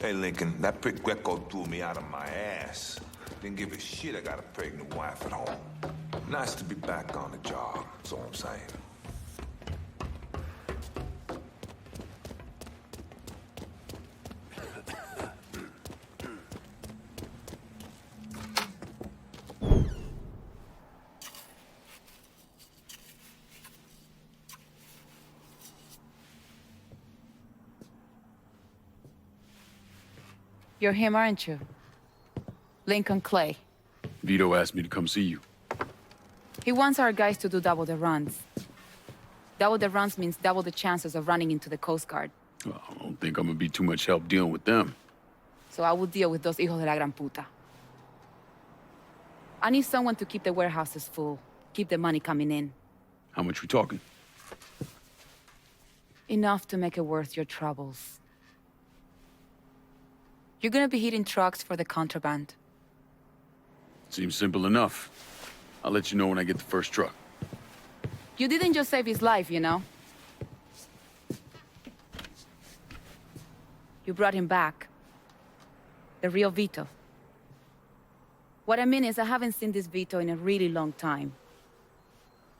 Hey, Lincoln, that prick Greco threw me out of my ass. Didn't give a shit I got a pregnant wife at home. Nice to be back on the job, that's all I'm saying. You're him, aren't you? Lincoln Clay. Vito asked me to come see you. He wants our guys to do double the runs. Double the runs means double the chances of running into the Coast Guard. Well, I don't think I'm gonna be too much help dealing with them. So I will deal with those hijos de la gran puta. I need someone to keep the warehouses full, keep the money coming in. How much we talking? Enough to make it worth your troubles. You're gonna be hitting trucks for the contraband. Seems simple enough. I'll let you know when I get the first truck. You didn't just save his life, you know? You brought him back. The real Vito. What I mean is I haven't seen this Vito in a really long time.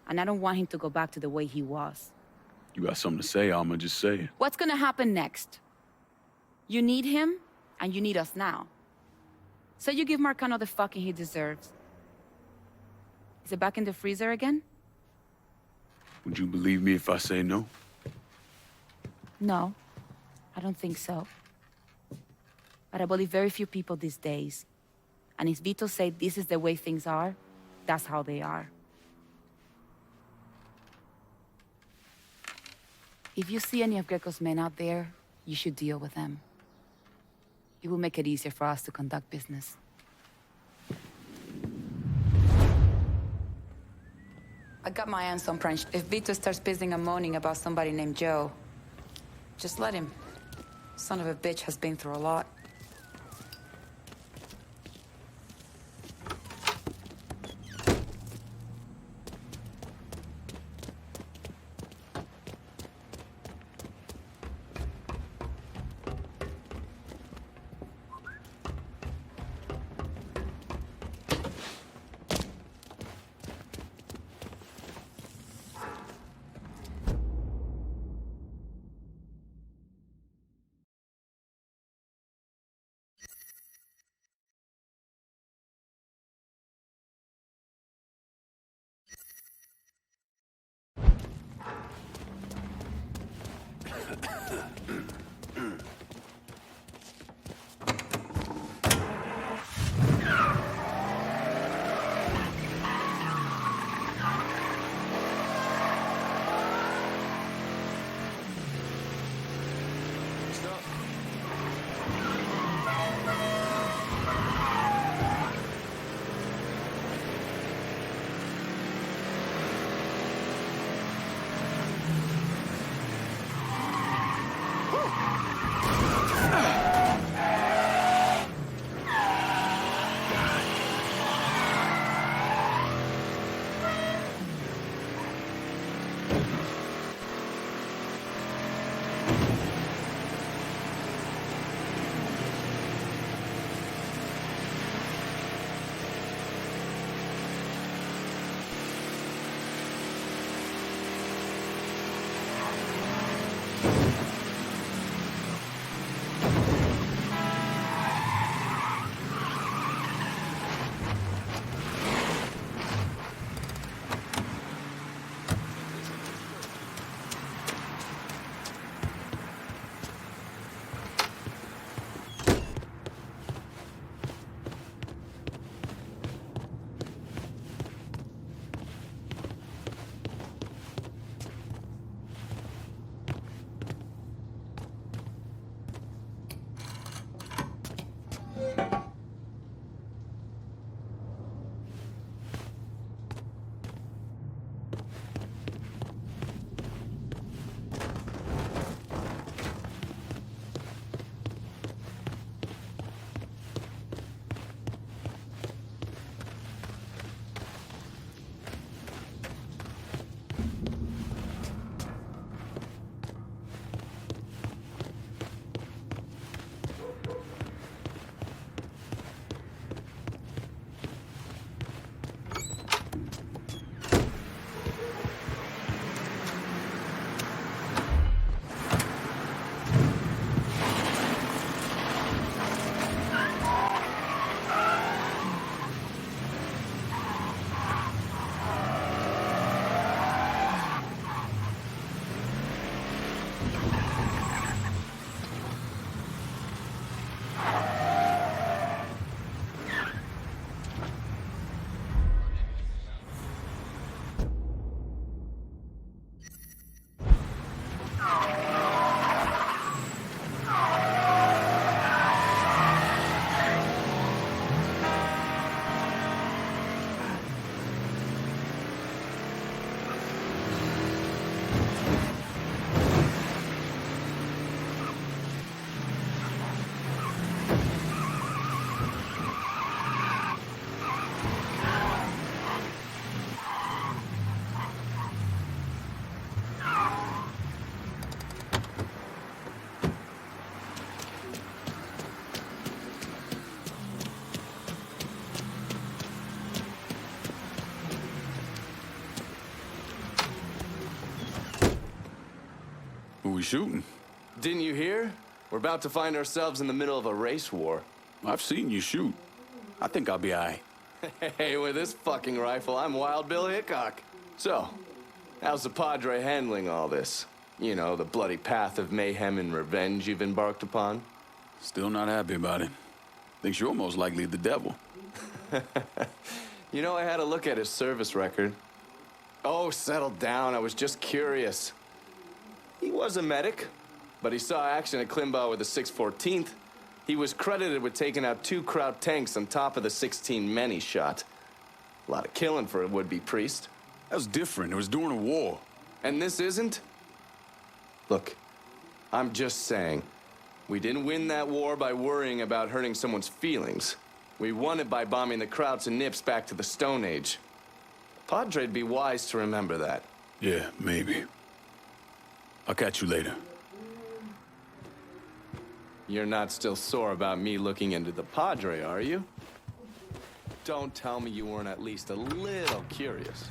And I don't want him to go back to the way he was. You got something to say, I'ma just say it. What's gonna happen next? You need him, and you need us now. So you give Marcano the fucking he deserves. Is it back in the freezer again? Would you believe me if I say no? No, I don't think so. But I believe very few people these days. And if Vito said this is the way things are, that's how they are. If you see any of Greco's men out there, you should deal with them. It will make it easier for us to conduct business. I got my hands on French. If Vito starts pissing and moaning about somebody named Joe, just let him. Son of a bitch has been through a lot. shooting. Didn't you hear? We're about to find ourselves in the middle of a race war. I've seen you shoot. I think I'll be all right. Hey, with this fucking rifle, I'm Wild Bill Hickok. So, how's the Padre handling all this? You know, the bloody path of mayhem and revenge you've embarked upon? Still not happy about it. Thinks you're most likely the devil. You know, I had a look at his service record. Oh, settle down. I was just curious. He was a medic, but he saw action at Klimbaugh with the 614th. He was credited with taking out 2 Kraut tanks on top of the 16 men he shot. A lot of killing for a would-be priest. That was different. It was during a war. And this isn't? Look, I'm just saying, we didn't win that war by worrying about hurting someone's feelings. We won it by bombing the Krauts and Nips back to the Stone Age. Padre'd be wise to remember that. Yeah, maybe. I'll catch you later. You're not still sore about me looking into the Padre, are you? Don't tell me you weren't at least a little curious.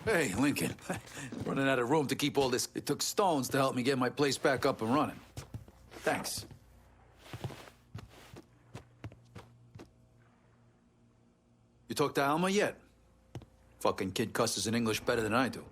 Hey, Lincoln. Running out of room to keep all this. It took stones to help me get my place back up and running. Thanks. You talked to Alma yet? Fucking kid cusses in English better than I do.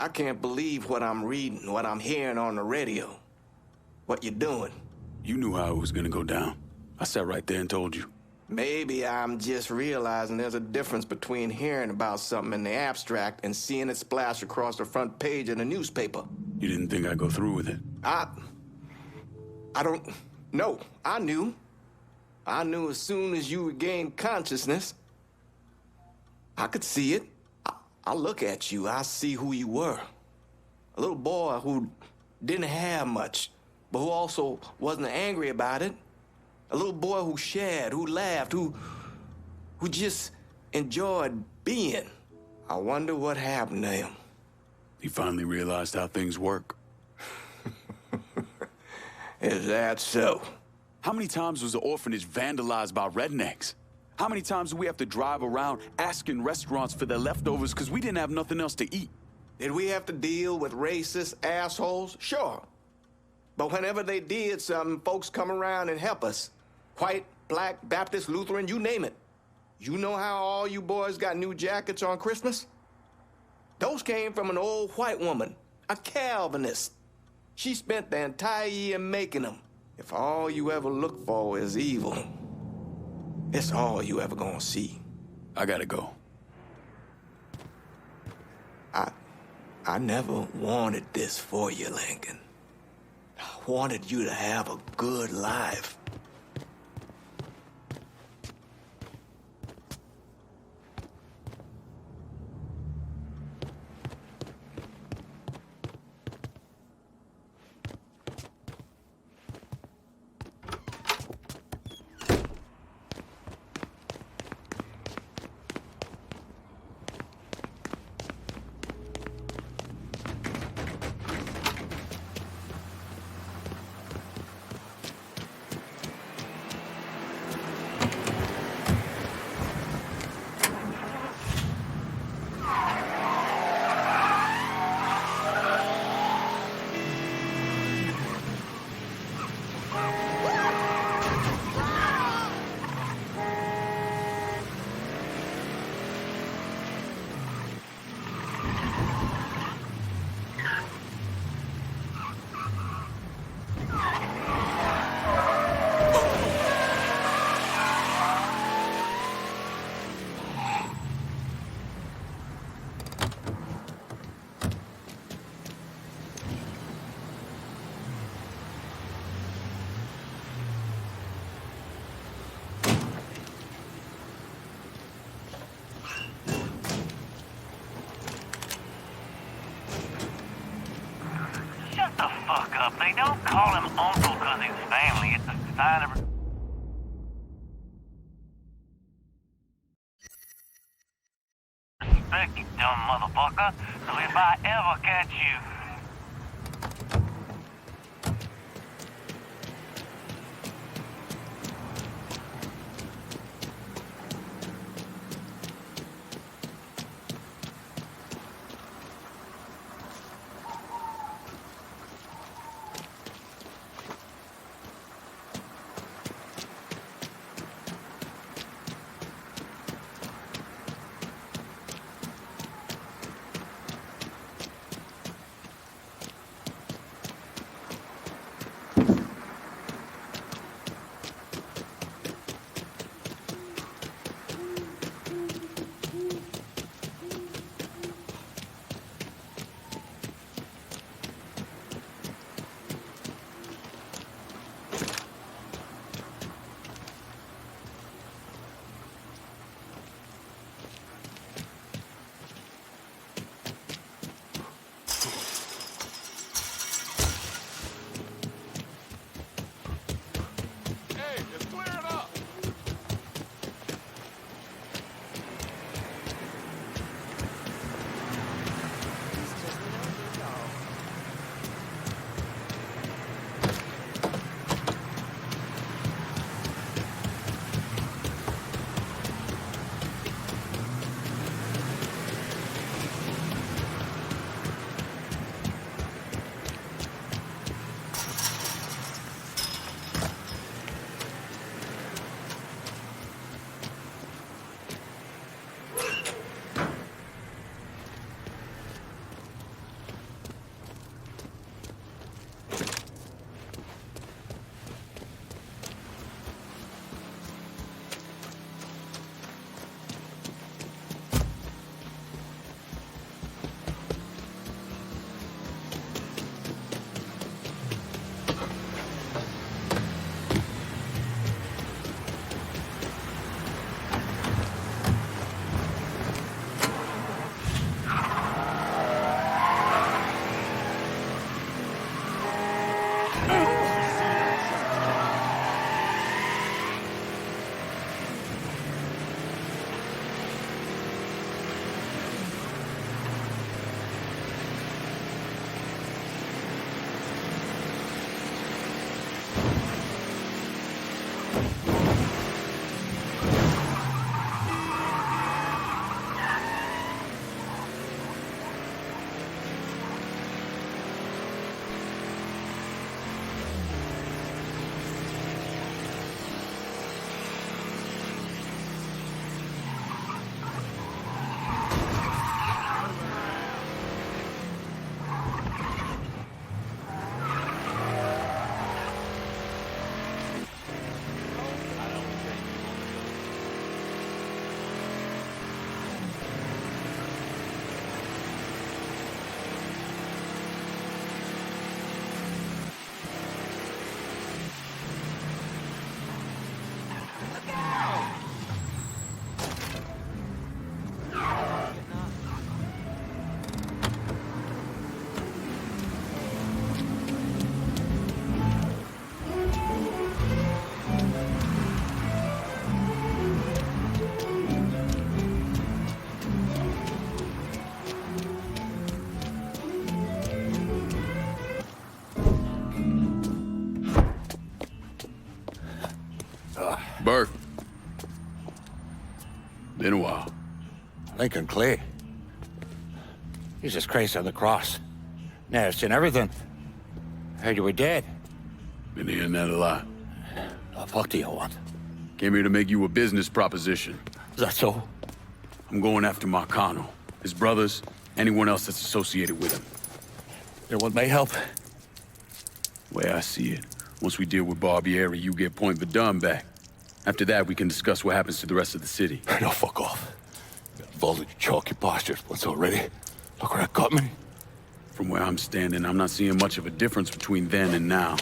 I can't believe what I'm reading, what I'm hearing on the radio. What you're doing. You knew how it was gonna go down. I sat right there and told you. Maybe I'm just realizing there's a difference between hearing about something in the abstract and seeing it splash across the front page of the newspaper. You didn't think I'd go through with it? I don't know. I knew. I knew as soon as you regained consciousness. I could see it. I look at you, I see who you were. A little boy who didn't have much, but who also wasn't angry about it. A little boy who shared, who laughed, who just enjoyed being. I wonder what happened to him. He finally realized how things work. Is that so? How many times was the orphanage vandalized by rednecks? How many times do we have to drive around asking restaurants for their leftovers because we didn't have nothing else to eat? Did we have to deal with racist assholes? Sure. But whenever they did something, folks come around and help us. White, black, Baptist, Lutheran, you name it. You know how all you boys got new jackets on Christmas? Those came from an old white woman, a Calvinist. She spent the entire year making them. If all you ever look for is evil, it's all you ever gonna see. I gotta go. I never wanted this for you, Lincoln. I wanted you to have a good life. They don't call him uncle because he's family. It's a sign of... respect, you dumb motherfucker. So if I ever catch you... Lincoln Clay. Jesus Christ on the cross. Nails and everything. Heard you were dead. Been hearing that a lot. The fuck do you want? Came here to make you a business proposition. Is that so? I'm going after Marcano, his brothers, anyone else that's associated with him. You want my help? Way I see it, once we deal with Barbieri, you get Point Verdun back. After that, we can discuss what happens to the rest of the city. No, fuck off. You're involved with chalky bastards once already. Look where it got me. From where I'm standing, I'm not seeing much of a difference between then and now.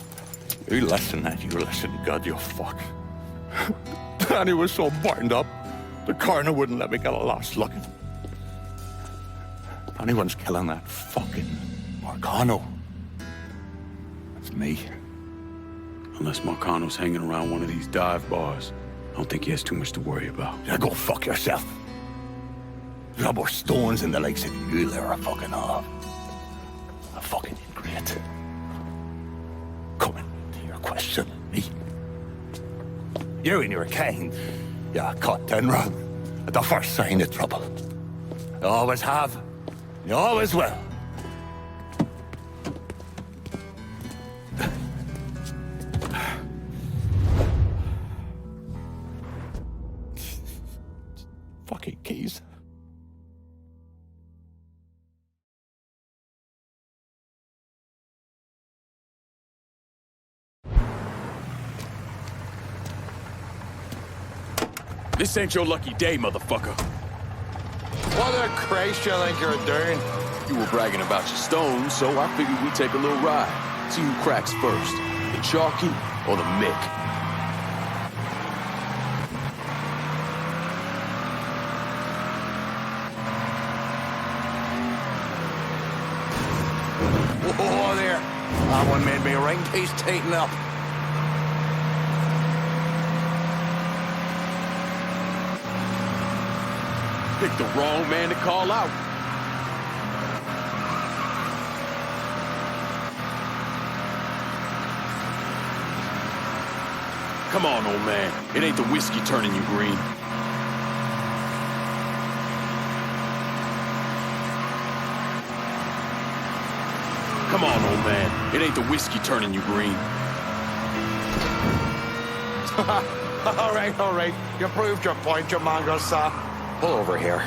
You listen, you listen, God, you fuck. Danny was so burned up, the coroner wouldn't let me get a last look. If anyone's killing that fucking Marcano, it's me. Unless Marcano's hanging around one of these dive bars, I don't think he has too much to worry about. Yeah, go fuck yourself. There's no more stones in the likes of you there are fucking off. A fucking ingrate. Coming to your question, me. You and your kind, you caught and run at the first sign of trouble. You always have, you always will. Fucking keys. This ain't your lucky day, motherfucker. What the Christ you think you're doing? You were bragging about your stones, so I figured we'd take a little ride. See who cracks first, the Chalky or the Mick. Oh, there. That one made me ring piece tighten up. Picked the wrong man to call out. Come on, old man. It ain't the whiskey turning you green. Come on, old man. It ain't the whiskey turning you green. All right. You proved your point, you mongrel, sir. Pull over here.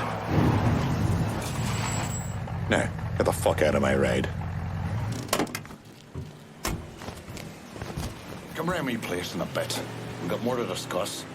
Now, get the fuck out of my ride. Come round me place in a bit. We've got more to discuss.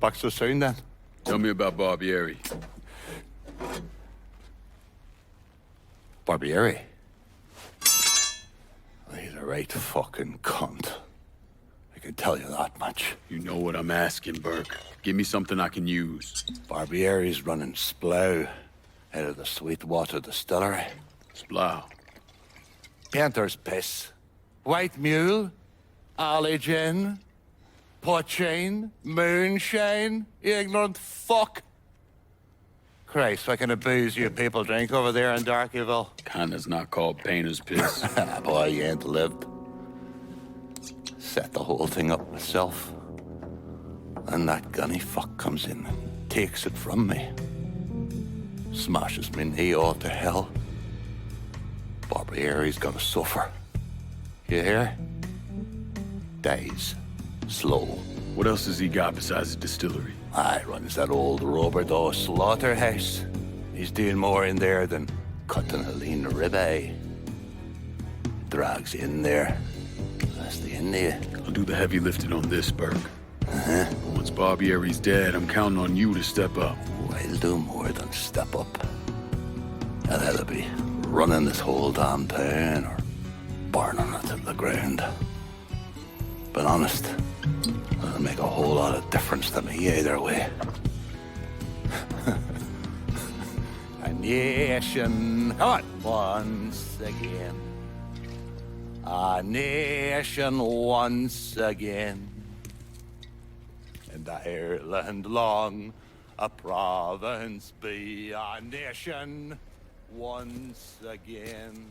Back so soon, then? Tell me about Barbieri. Barbieri? He's a right fucking cunt. I can tell you that much. You know what I'm asking, Burke. Give me something I can use. Barbieri's running Splow out of the Sweetwater Distillery. Splow. Painter's piss. White mule. Alley gin. Poachine. Moonshine. You ignorant fuck. Christ, what kind of booze you people drink over there in Darkyville? Kinda's not called painter's piss. Boy, you ain't lived. Set the whole thing up myself. And that gunny fuck comes in and takes it from me. Smashes me knee all to hell. Barbieri's gonna suffer. You hear? Dies. Slow. What else has he got besides the distillery? I runs that old Robert O. slaughterhouse. He's doing more in there than cutting a lean ribeye. Drags in there. That's the India. I'll do the heavy lifting on this, Burke. Once Barbieri's dead, I'm counting on you to step up. I'll do more than step up. I'll either be running this whole damn town or burning it to the ground. But honest, it'll make a whole lot of difference to me either way. A nation, come on, once again. A nation once again. And Ireland long, a province be a nation once again.